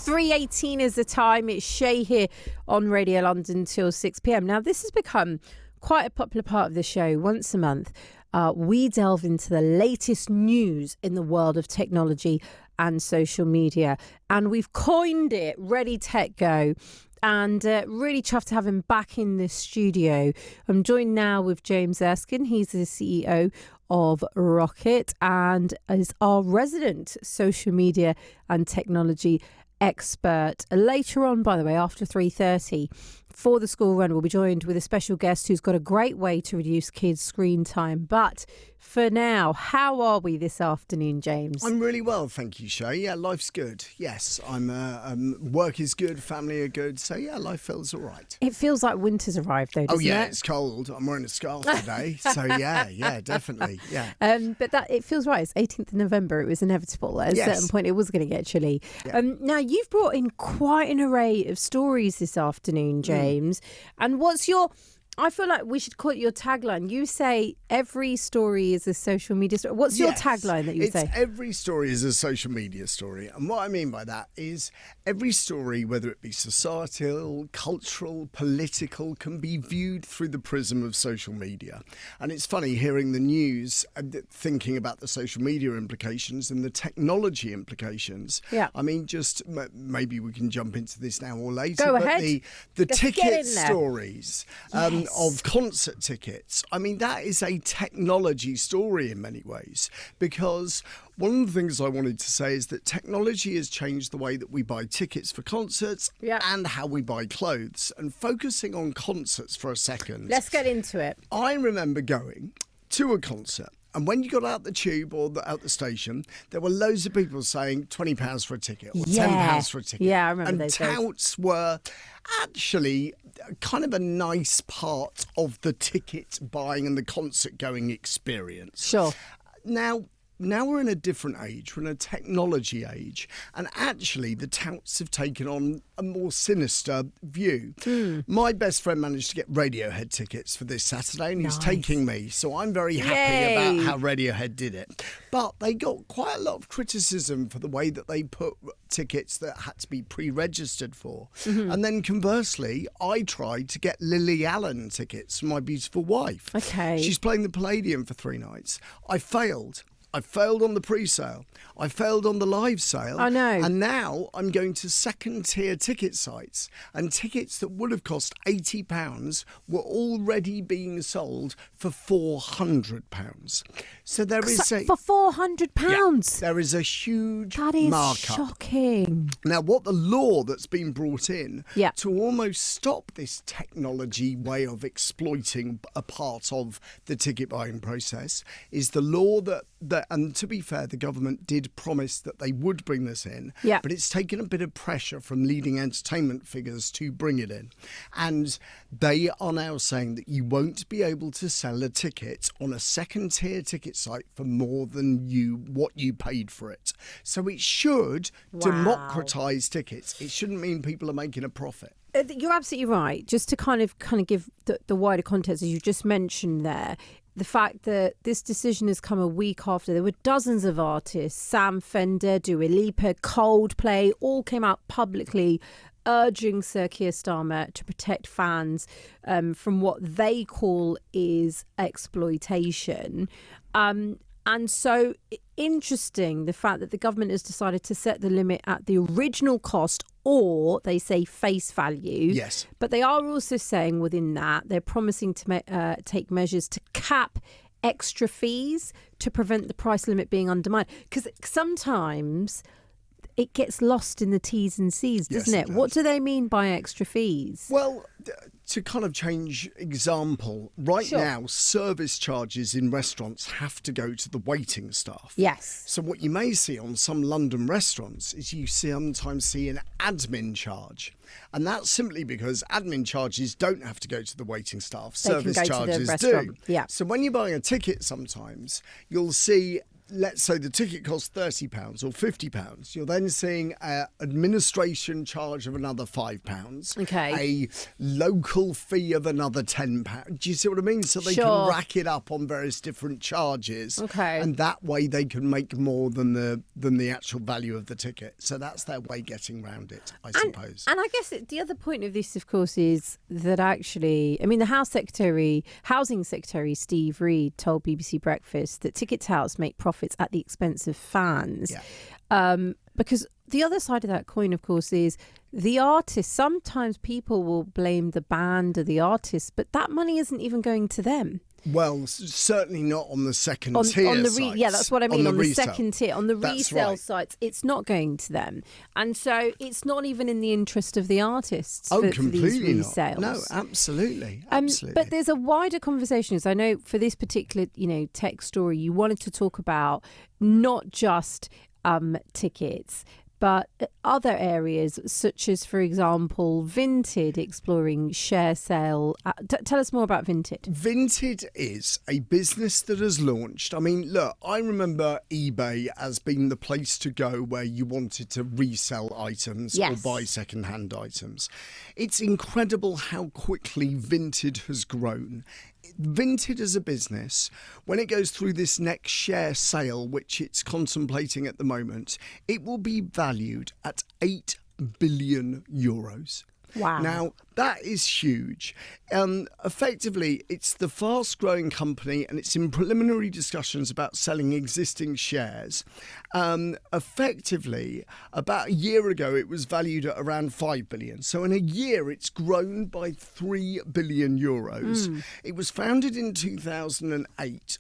3:18 is the time. It's Shay here on Radio London till 6 p.m. Now, this has become quite a popular part of the show. Once a month, we delve into the latest news in the world of technology and social media. And we've coined it Ready Tech Go. And really chuffed to have him back in the studio. I'm joined now with James Erskine. He's the CEO of Rocket and is our resident social media and technology expert. Later on, by the way, after 3:30, for the school run, we'll be joined with a special guest who's got a great way to reduce kids' screen time. But for now, how are we this afternoon, James? I'm really well, thank you, Shay. Yeah, life's good. Yes, work is good, family are good. So yeah, life feels all right. It feels like winter's arrived, though, doesn't it? It's cold. I'm wearing a scarf today. So yeah, definitely. Yeah. But that it feels right. It's 18th of November. It was inevitable. At a certain point, it was going to get chilly. Yeah. Now, you've brought in quite an array of stories this afternoon, James. And what's your... I feel like we should call it your tagline. You say every story is a social media story. What's your tagline that you say? Every story is a social media story. And what I mean by that is every story, whether it be societal, cultural, political, can be viewed through the prism of social media. And it's funny hearing the news and thinking about the social media implications and the technology implications. Yeah. I mean, just maybe we can jump into this now or later. Go but ahead. The ticket stories. Of concert tickets. I mean, that is a technology story in many ways, because one of the things I wanted to say is that technology has changed the way that we buy tickets for concerts and how we buy clothes. And focusing on concerts for a second. Let's get into it. I remember going to a concert. And when you got out the tube or out the station, there were loads of people saying £20 for a ticket or £10 for a ticket. Yeah, I remember those days. And touts were actually kind of a nice part of the ticket buying and the concert going experience. Sure. Now we're in a different age. We're in a technology age. And actually, the touts have taken on a more sinister view. My best friend managed to get Radiohead tickets for this Saturday, and he's taking me. So I'm very happy about how Radiohead did it. But they got quite a lot of criticism for the way that they put tickets that had to be pre-registered for. And then conversely, I tried to get Lily Allen tickets for my beautiful wife. Okay. She's playing the Palladium for 3 nights. I failed on the pre-sale. I failed on the live sale. I know. And now I'm going to second-tier ticket sites, and tickets that would have cost £80 were already being sold for £400. So there is for £400? there is a huge That is markup. shocking. Now, what the law that's been brought in Yeah. to almost stop this technology way of exploiting a part of the ticket buying process is the law that and to be fair, the government did promise that they would bring this in, but it's taken a bit of pressure from leading entertainment figures to bring it in. And they are now saying that you won't be able to sell a ticket on a second-tier ticket site for more than what you paid for it. So it should democratise tickets. It shouldn't mean people are making a profit. You're absolutely right. Just to kind of give the wider context, as you just mentioned there, the fact that this decision has come a week after there were dozens of artists, Sam Fender, Dua Lipa, Coldplay, all came out publicly urging Sir Keir Starmer to protect fans from what they call is exploitation. And so interesting, the fact that the government has decided to set the limit at the original cost, or they say face value. Yes. But they are also saying within that they're promising to take measures to cap extra fees to prevent the price limit being undermined. Because sometimes it gets lost in the T's and C's, doesn't it? What do they mean by extra fees? Well, to kind of change example, now service charges in restaurants have to go to the waiting staff. Yes. So what you may see on some London restaurants is you sometimes see an admin charge. And that's simply because admin charges don't have to go to the waiting staff. Service charges do. Yeah. So when you're buying a ticket sometimes, you'll see let's say the ticket costs £30 or £50, you're then seeing an administration charge of another £5. Okay. A local fee of another £10. Do you see what I mean? So they Sure. can rack it up on various different charges. Okay. And that way they can make more than the actual value of the ticket. So that's their way getting around it, I suppose. And I guess the other point of this, of course, is that actually, I mean, the Housing Secretary Steve Reed told BBC Breakfast that ticket touts make profits at the expense of fans. Yeah. Because the other side of that coin, of course, is the artist. Sometimes people will blame the band or the artist, but that money isn't even going to them. Well, certainly not on the second tier on the sites. Yeah, that's what I mean. On the resale. second tier, on the That's resale right. sites, it's not going to them, and so it's not even in the interest of the artists for these completely resales. not. No, absolutely. But there's a wider conversation. As I know, for this particular, tech story, you wanted to talk about not just tickets, but other areas such as, for example, Vinted exploring share sale. Tell us more about Vinted. Vinted is a business that has launched. I mean, look, I remember eBay as being the place to go where you wanted to resell items or buy second-hand items. It's incredible how quickly Vinted has grown. Vinted as a business, when it goes through this next share sale, which it's contemplating at the moment, it will be valued at €8 billion. Wow. Now, that is huge. Effectively, it's the fast-growing company and it's in preliminary discussions about selling existing shares. Effectively, about a year ago, it was valued at around €5 billion. So in a year, it's grown by €3 billion. It was founded in 2008.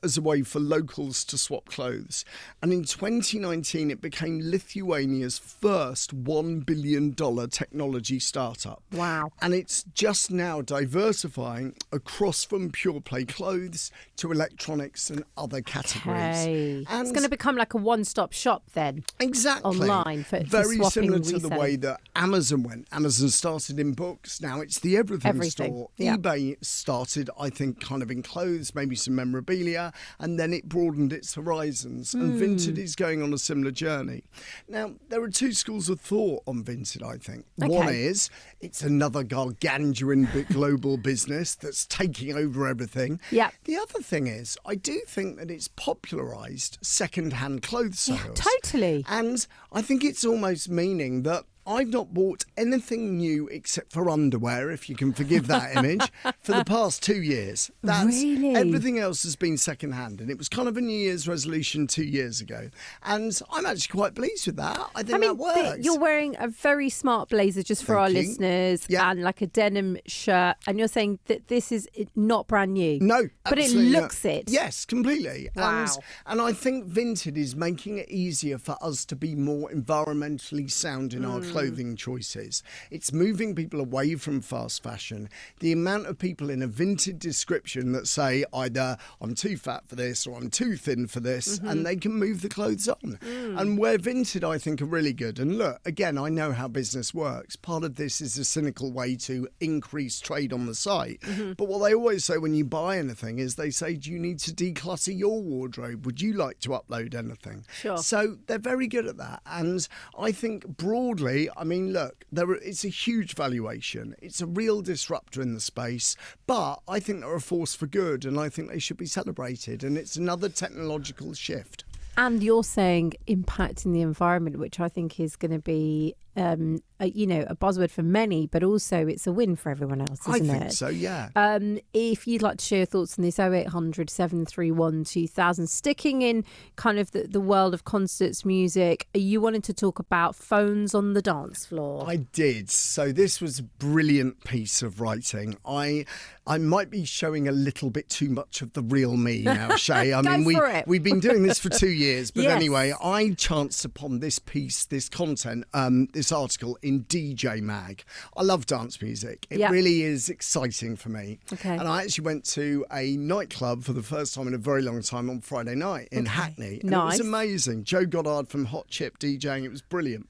As a way for locals to swap clothes. And in 2019, it became Lithuania's first $1 billion technology startup. Wow. And it's just now diversifying across from pure play clothes to electronics and other categories. Okay. And It's going to become like a one-stop shop then. Exactly. Online for Very swapping similar and to the reselling. way that Amazon went. Amazon started in books. Now it's the everything store. Yeah. eBay started, I think, kind of in clothes, maybe some memorabilia, and then it broadened its horizons. And Vinted is going on a similar journey. Now, there are two schools of thought on Vinted, I think. Okay. One is it's another gargantuan big global business that's taking over everything. Yeah. The other thing is, I do think that it's popularised second-hand clothes sales. Yeah, totally. And I think it's almost meaning that I've not bought anything new except for underwear, if you can forgive that image, for the past 2 years. Really? Everything else has been second-hand, and it was kind of a New Year's resolution 2 years ago. And I'm actually quite pleased with that. I think that works. You're wearing a very smart blazer just for Thank our you. listeners Yeah. and like a denim shirt. And you're saying that this is not brand new. No, But it absolutely not. looks it. Yes, completely. Wow. And I think Vinted is making it easier for us to be more environmentally sound in our clothing choices. It's moving people away from fast fashion. The amount of people in a Vinted description that say either I'm too fat for this or I'm too thin for this, and they can move the clothes on. And where Vinted, I think, are really good. And look, again, I know how business works. Part of this is a cynical way to increase trade on the site. But what they always say when you buy anything is they say, do you need to declutter your wardrobe? Would you like to upload anything? Sure. So they're very good at that. And I think broadly, I mean, look, it's a huge valuation. It's a real disruptor in the space. But I think they're a force for good, and I think they should be celebrated. And it's another technological shift. And you're saying impacting the environment, which I think is going to be, a buzzword for many, but also it's a win for everyone else, isn't it? I think so, yeah. If you'd like to share your thoughts on this, 0800 731 2000, sticking in kind of the world of concerts, music, you wanted to talk about phones on the dance floor. I did. So this was a brilliant piece of writing. I might be showing a little bit too much of the real me now, Shay. I mean, for it. we've been doing this for 2 years. But Yes. anyway, I chanced upon this piece, this content, this article in DJ Mag. I love dance music. It Yeah. really is exciting for me. Okay. And I actually went to a nightclub for the first time in a very long time on Friday night in Hackney. And Nice. it was amazing. Joe Goddard from Hot Chip DJing. It was brilliant.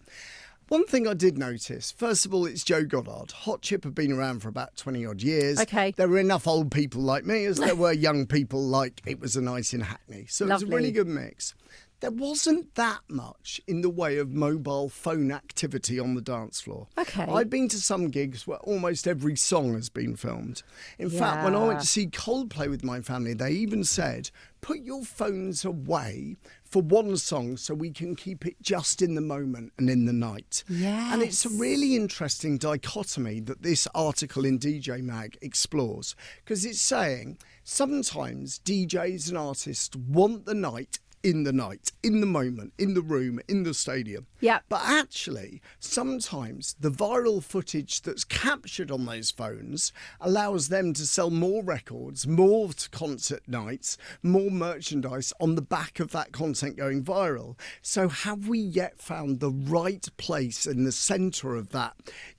One thing I did notice, first of all, it's Joe Goddard. Hot Chip have been around for about 20 odd years. Okay. There were enough old people like me as there were young people like It Was a Night in Hackney. So it was a really good mix. There wasn't that much in the way of mobile phone activity on the dance floor. Okay. I've been to some gigs where almost every song has been filmed. In fact, when I went to see Coldplay with my family, they even said, put your phones away for one song so we can keep it just in the moment and in the night. Yes. And it's a really interesting dichotomy that this article in DJ Mag explores, because it's saying sometimes DJs and artists want the night, in the moment, in the room, in the stadium. Yeah. But actually, sometimes the viral footage that's captured on those phones allows them to sell more records, more concert nights, more merchandise on the back of that content going viral. So have we yet found the right place in the centre of that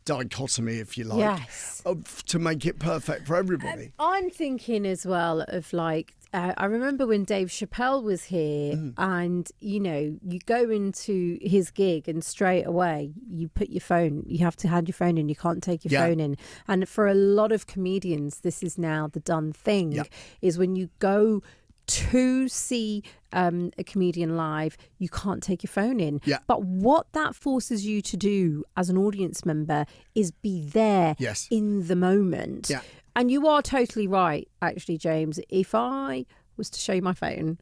dichotomy, if you like, Yes. to make it perfect for everybody? I'm thinking as well of like, I remember when Dave Chappelle was here and, you know, you go into his gig and straight away you put your phone, you have to hand your phone in, you can't take your phone in. And for a lot of comedians, this is now the done thing, is when you go to see a comedian live, you can't take your phone in. Yeah. But what that forces you to do as an audience member is be there in the moment. Yeah. And you are totally right, actually, James. If I was to show you my phone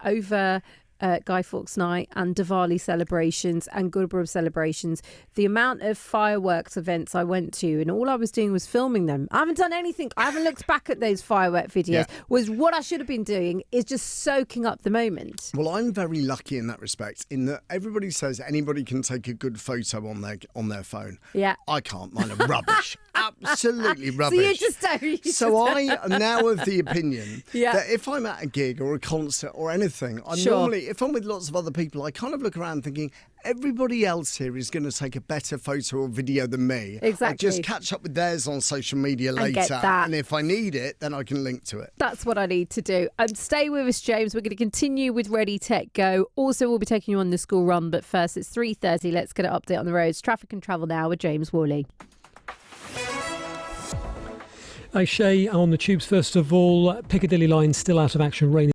over Guy Fawkes Night and Diwali celebrations and Gurpurab celebrations, the amount of fireworks events I went to and all I was doing was filming them. I haven't done anything. I haven't looked back at those firework videos. Was what I should have been doing is just soaking up the moment. Well, I'm very lucky in that respect, in that everybody says anybody can take a good photo on their phone. Yeah. I can't. Mine are rubbish. Absolutely rubbish. So you just don't. So I am now of the opinion Yeah. that if I'm at a gig or a concert or anything, I'm normally, if I'm with lots of other people, I kind of look around thinking, everybody else here is going to take a better photo or video than me. Exactly. I just catch up with theirs on social media later. get that. And if I need it, then I can link to it. That's what I need to do. And stay with us, James. We're going to continue with Ready, Tech, Go. Also, we'll be taking you on the school run. But first, it's 3:30. Let's get an update on the roads. Traffic and travel now with James Worley. Shay, on the tubes, first of all, Piccadilly line still out of action. Rain